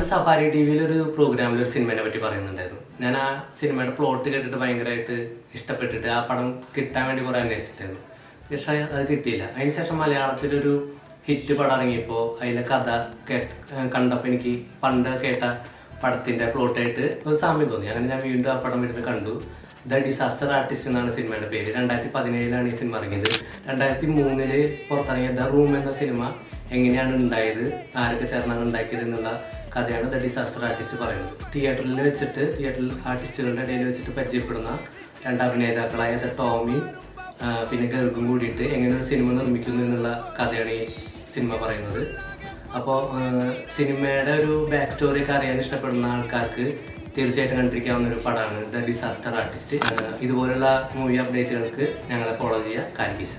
പണ്ട് safari T വിയിൽ ഒരു പ്രോഗ്രാമിൽ ഒരു സിനിമയെ പറ്റി പറയുന്നുണ്ടായിരുന്നു. ഞാൻ ആ സിനിമയുടെ പ്ലോട്ട് കേട്ടിട്ട് ഭയങ്കരമായിട്ട് ഇഷ്ടപ്പെട്ടിട്ട് ആ പടം കിട്ടാൻ വേണ്ടി കുറേ അന്വേഷിച്ചിട്ടായിരുന്നു. പക്ഷേ അത് കിട്ടിയില്ല. അതിനുശേഷം മലയാളത്തിലൊരു ഹിറ്റ് പടം ഇറങ്ങിയപ്പോൾ അതിലെ കഥ കണ്ടപ്പോൾ എനിക്ക് പണ്ട് കേട്ട പടത്തിൻ്റെ പ്ലോട്ടായിട്ട് ഒരു സാമ്യം തോന്നി. അങ്ങനെ ഞാൻ വീണ്ടും ആ പടം ഇരുന്ന് കണ്ടു. ദ ഡിസാസ്റ്റർ ആർട്ടിസ്റ്റ് എന്നാണ് സിനിമയുടെ പേര്. 2017 ഈ സിനിമ ഇറങ്ങിയത്. 2003 പുറത്തിറങ്ങിയ ദ റൂം എന്ന സിനിമ എങ്ങനെയാണ് ഉണ്ടായത്, ആരൊക്കെ ചേർന്നാണ് ഉണ്ടാക്കിയത് എന്നുള്ള കഥയാണ് ദ ഡിസാസ്റ്റർ ആർട്ടിസ്റ്റ് പറയുന്നത്. തിയേറ്ററിൽ ആർട്ടിസ്റ്റുകളുടെ ഇടയിൽ വെച്ചിട്ട് പരിചയപ്പെടുന്ന 2 അഭിനേതാക്കളായ ദ ടോമി പിന്നെ ഗർഗും കൂടിയിട്ട് എങ്ങനെ ഒരു സിനിമ നിർമ്മിക്കുന്നു എന്നുള്ള കഥയാണ് ഈ സിനിമ പറയുന്നത്. അപ്പോൾ സിനിമയുടെ ഒരു ബാക്ക് സ്റ്റോറിയൊക്കെ അറിയാൻ ഇഷ്ടപ്പെടുന്ന ആൾക്കാർക്ക് തീർച്ചയായിട്ടും കണ്ടിരിക്കാവുന്ന ഒരു പടമാണ് ദ ഡിസാസ്റ്റർ ആർട്ടിസ്റ്റ്. ഇതുപോലുള്ള മൂവി അപ്ഡേറ്റുകൾക്ക് ഞങ്ങളെ ഫോളോ ചെയ്യുക. കാലിക്കീസ്.